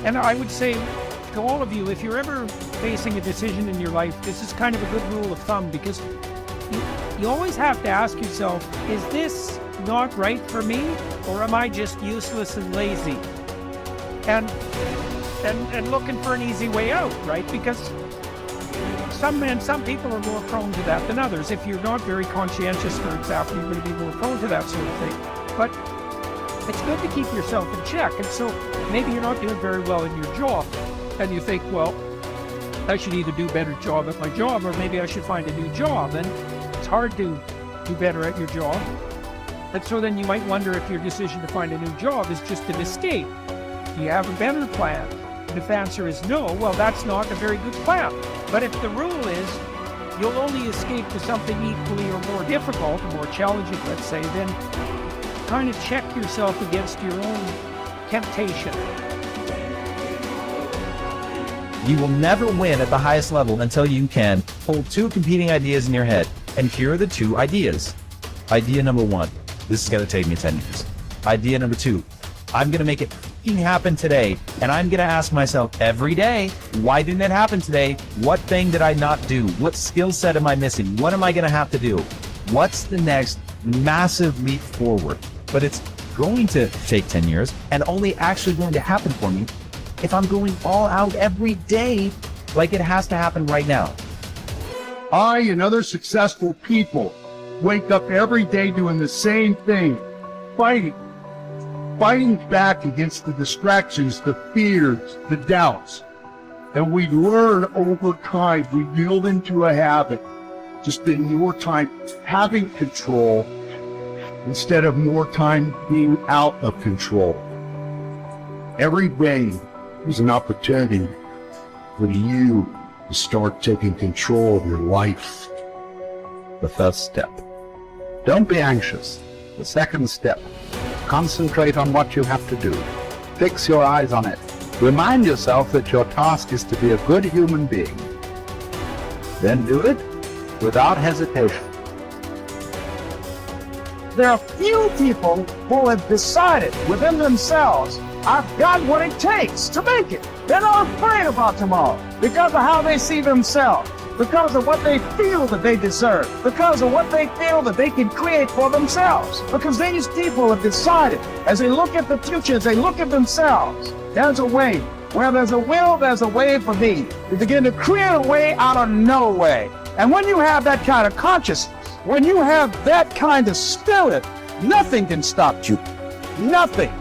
And I would say to all of you, if you're ever facing a decision in your life, this is kind of a good rule of thumb, because you always have to ask yourself, is this not right for me, or am I just useless and lazy? And looking for an easy way out, right? Because some people are more prone to that than others. If you're not very conscientious, for example, you're going to be more prone to that sort of thing. But it's good to keep yourself in check. And so maybe you're not doing very well in your job, and you think, well, I should either do a better job at my job, or maybe I should find a new job. And it's hard to do better at your job. And so then you might wonder if your decision to find a new job is just an escape. Do you have a better plan? And if the answer is no, well, that's not a very good plan. But if the rule is you'll only escape to something equally or more difficult, or more challenging, let's say, then kind of check yourself against your own temptation. You will never win at the highest level until you can hold two competing ideas in your head. And here are the two ideas. Idea number one, this is going to take me 10 years. Idea number two, I'm going to make it happen today. And I'm going to ask myself every day, why didn't it happen today? What thing did I not do? What skill set am I missing? What am I going to have to do? What's the next massive leap forward? But it's going to take 10 years and only actually going to happen for me if I'm going all out every day, like it has to happen right now. I and other successful people wake up every day doing the same thing, fighting back against the distractions, the fears, the doubts. And we learn over time, we build into a habit to spend more time having control instead of more time being out of control. Every day is an opportunity for you to start taking control of your life. The first step. Don't be anxious. The second step. Concentrate on what you have to do. Fix your eyes on it. Remind yourself that your task is to be a good human being. Then do it without hesitation. There are few people who have decided within themselves, I've got what it takes to make it. They're not afraid about tomorrow because of how they see themselves, because of what they feel that they deserve, because of what they feel that they can create for themselves. Because these people have decided, as they look at the future, as they look at themselves, there's a way. Where there's a will, there's a way for me. You begin to create a way out of no way. And when you have that kind of consciousness, when you have that kind of spirit, nothing can stop you. Nothing.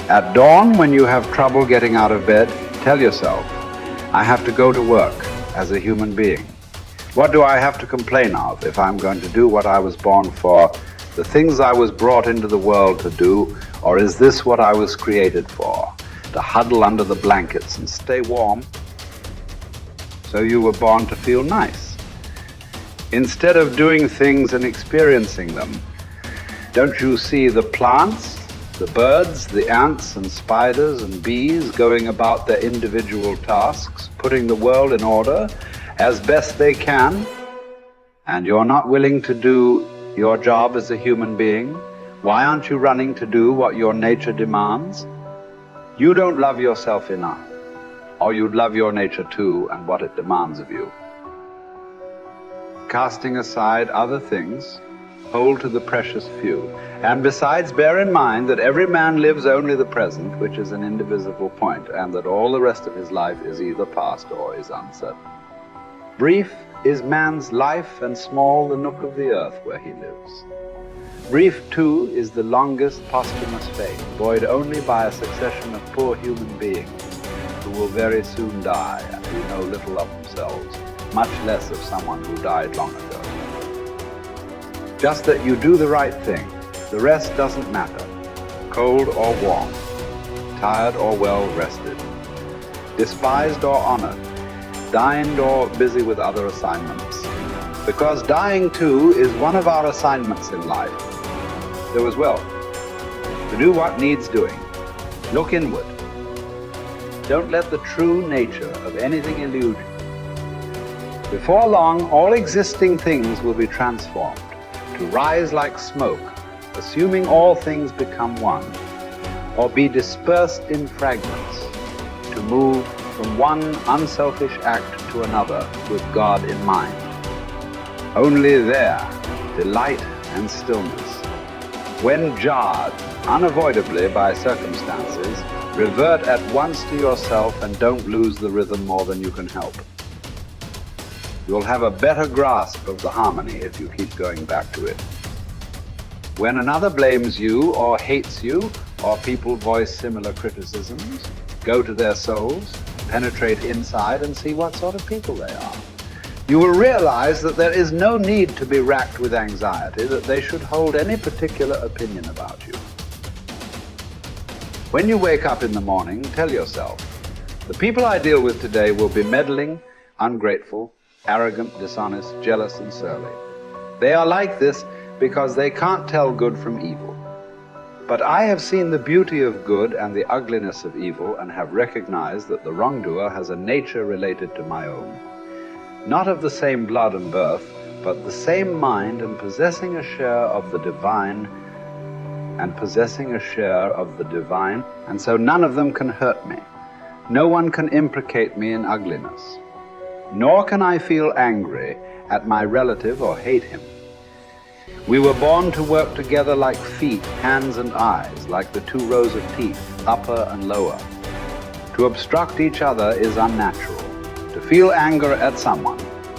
At dawn, when you have trouble getting out of bed, tell yourself, I have to go to work as a human being. What do I have to complain of if I'm going to do what I was born for, the things I was brought into the world to do, or is this what I was created for? To huddle under the blankets and stay warm? So you were born to feel nice. Instead of doing things and experiencing them, don't you see the plants, the birds, the ants and spiders and bees going about their individual tasks, putting the world in order as best they can? And you're not willing to do your job as a human being? Why aren't you running to do what your nature demands? You don't love yourself enough, or you'd love your nature too and what it demands of you. Casting aside other things, hold to the precious few. And besides, bear in mind that every man lives only the present, which is an indivisible point, and that all the rest of his life is either past or is uncertain. Brief is man's life, and small the nook of the earth where he lives. Brief, too, is the longest posthumous fate, buoyed only by a succession of poor human beings who will very soon die and who know little of themselves, much less of someone who died long ago. Just that you do the right thing. The rest doesn't matter, cold or warm, tired or well rested, despised or honored, dined or busy with other assignments. Because dying too is one of our assignments in life. So as well, to do what needs doing, look inward. Don't let the true nature of anything elude you. Before long, all existing things will be transformed to rise like smoke, assuming all things become one, or be dispersed in fragments, to move from one unselfish act to another with God in mind. Only there, delight and stillness. When jarred, unavoidably by circumstances, revert at once to yourself and don't lose the rhythm more than you can help. You'll have a better grasp of the harmony if you keep going back to it. When another blames you or hates you, or people voice similar criticisms, go to their souls, penetrate inside and see what sort of people they are. You will realize that there is no need to be racked with anxiety that they should hold any particular opinion about you. When you wake up in the morning, tell yourself, the people I deal with today will be meddling, ungrateful, arrogant, dishonest, jealous, and surly. They are like this because they can't tell good from evil. But I have seen the beauty of good and the ugliness of evil and have recognized that the wrongdoer has a nature related to my own. Not of the same blood and birth, but the same mind and possessing a share of the divine, and so none of them can hurt me. No one can implicate me in ugliness. Nor can I feel angry at my relative or hate him. We were born to work together like feet, hands, and eyes, like the two rows of teeth, upper and lower. To obstruct each other is unnatural. To feel anger at someone,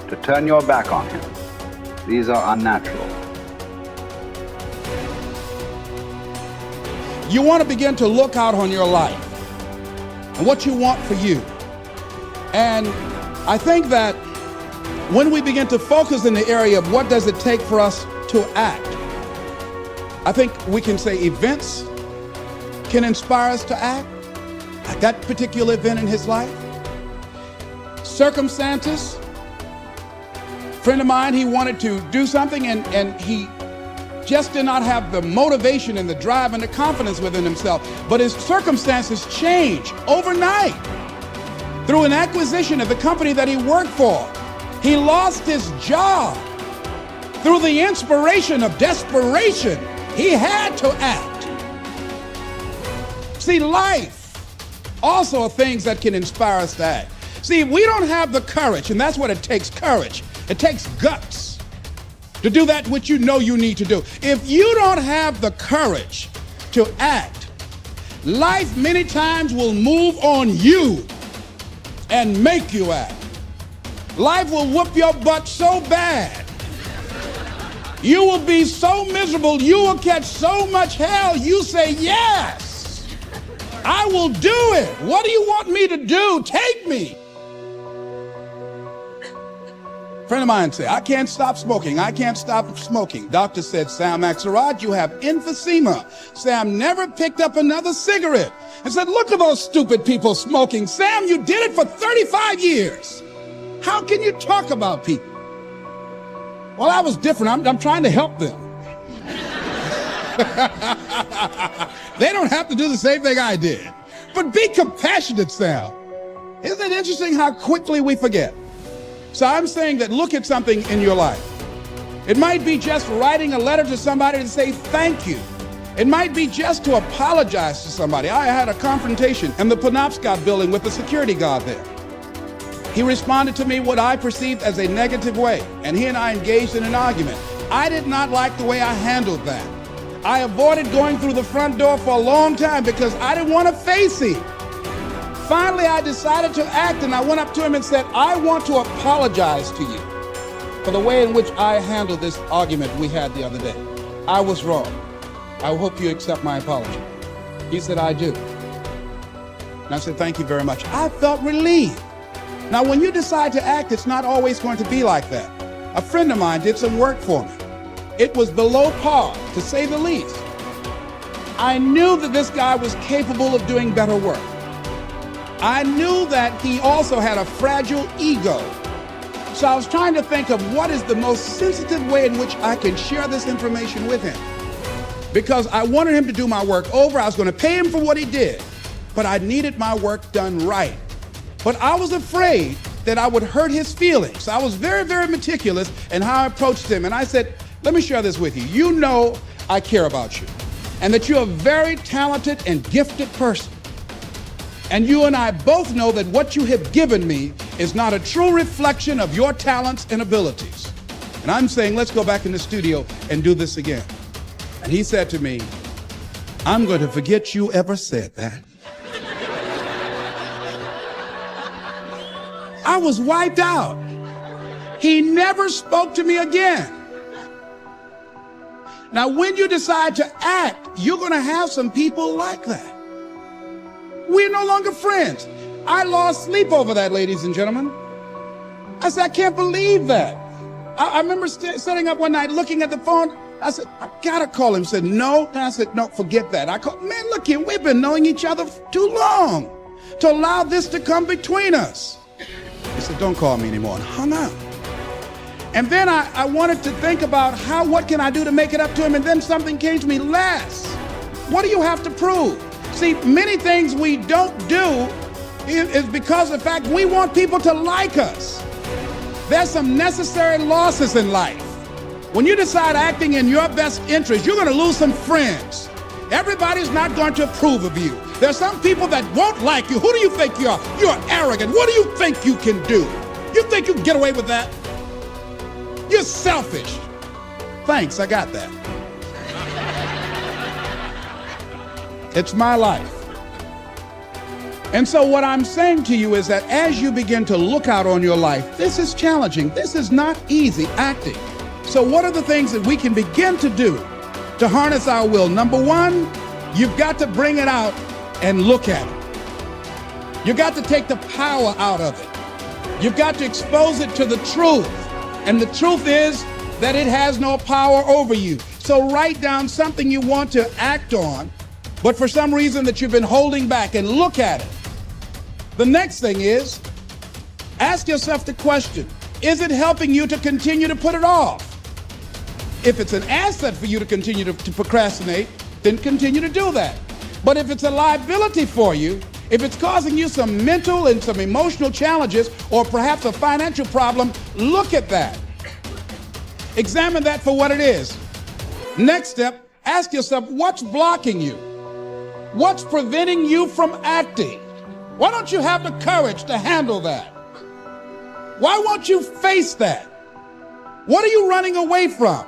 to turn your back on him, these are unnatural. You want to begin to look out on your life and what you want for you. And I think that when we begin to focus in the area of what does it take for us to act, I think we can say events can inspire us to act, like that particular event in his life. Circumstances. A friend of mine, he wanted to do something and he just did not have the motivation and the drive and the confidence within himself. But his circumstances changed overnight through an acquisition of the company that he worked for. He lost his job. Through the inspiration of desperation, he had to act. See, life also are things that can inspire us to act. See, we don't have the courage, and that's what it takes, courage. It takes guts to do that which you know you need to do. If you don't have the courage to act, life many times will move on you and make you act. Life will whoop your butt so bad. You will be so miserable, you will catch so much hell, you say, yes, I will do it. What do you want me to do? Take me. A friend of mine said, I can't stop smoking. I can't stop smoking. Doctor said, Sam Axelrod, you have emphysema. Sam never picked up another cigarette and said, look at those stupid people smoking. Sam, you did it for 35 years. How can you talk about people? Well, I was different. I'm trying to help them. They don't have to do the same thing I did. But be compassionate, Sam. Isn't it interesting how quickly we forget? So I'm saying that look at something in your life. It might be just writing a letter to somebody to say thank you. It might be just to apologize to somebody. I had a confrontation in the Penobscot building with the security guard there. He responded to me what I perceived as a negative way, and he and I engaged in an argument. I did not like the way I handled that. I avoided going through the front door for a long time because I didn't want to face him. Finally, I decided to act, and I went up to him and said, I want to apologize to you for the way in which I handled this argument we had the other day. I was wrong. I hope you accept my apology. He said, I do. And I said, thank you very much. I felt relieved. Now, when you decide to act, it's not always going to be like that. A friend of mine did some work for me. It was below par, to say the least. I knew that this guy was capable of doing better work. I knew that he also had a fragile ego. So I was trying to think of what is the most sensitive way in which I can share this information with him. Because I wanted him to do my work over. I was going to pay him for what he did, but I needed my work done right. But I was afraid that I would hurt his feelings. I was very, very meticulous in how I approached him. And I said, let me share this with you. You know I care about you, and that you're a very talented and gifted person. And you and I both know that what you have given me is not a true reflection of your talents and abilities. And I'm saying, let's go back in the studio and do this again. And he said to me, I'm going to forget you ever said that. I was wiped out. He never spoke to me again. Now, when you decide to act, you're going to have some people like that. We're no longer friends. I lost sleep over that, ladies and gentlemen. I said, I can't believe that. I remember sitting up one night looking at the phone. I said, I gotta call him. He said, no. And I said, no, forget that. I called, man, look here, we've been knowing each other for too long to allow this to come between us. He said, don't call me anymore, and hung up. And then I wanted to think about what can I do to make it up to him? And then something came to me, Les, what do you have to prove? See, many things we don't do is because of the fact we want people to like us. There's some necessary losses in life. When you decide acting in your best interest, you're going to lose some friends. Everybody's not going to approve of you. There's some people that won't like you. Who do you think you are? You're arrogant. What do you think you can do? You think you can get away with that? You're selfish. Thanks, I got that. It's my life. And so what I'm saying to you is that as you begin to look out on your life, this is challenging. This is not easy acting. So what are the things that we can begin to do to harness our will? Number one, you've got to bring it out and look at it. You've got to take the power out of it. You've got to expose it to the truth. And the truth is that it has no power over you. So write down something you want to act on, but for some reason that you've been holding back, and look at it. The next thing is, ask yourself the question, is it helping you to continue to put it off? If it's an asset for you to continue to procrastinate, then continue to do that. But if it's a liability for you, if it's causing you some mental and some emotional challenges, or perhaps a financial problem, look at that. Examine that for what it is. Next step, ask yourself, what's blocking you? What's preventing you from acting? Why don't you have the courage to handle that? Why won't you face that? What are you running away from?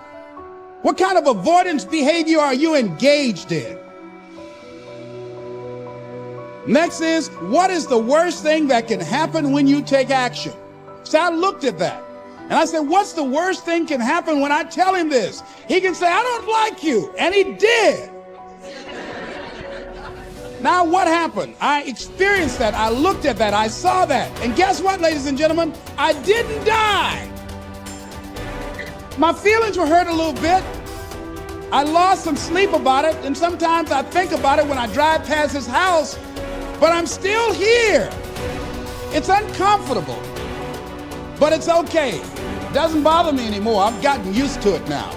What kind of avoidance behavior are you engaged in? Next is, what is the worst thing that can happen when you take action? So I looked at that and I said, what's the worst thing can happen when I tell him this? He can say, I don't like you. And he did. Now what happened? I experienced that. I looked at that. I saw that. And guess what, ladies and gentlemen? I didn't die. My feelings were hurt a little bit. I lost some sleep about it. And sometimes I think about it when I drive past his house, but I'm still here. It's uncomfortable, but it's okay. It doesn't bother me anymore. I've gotten used to it now.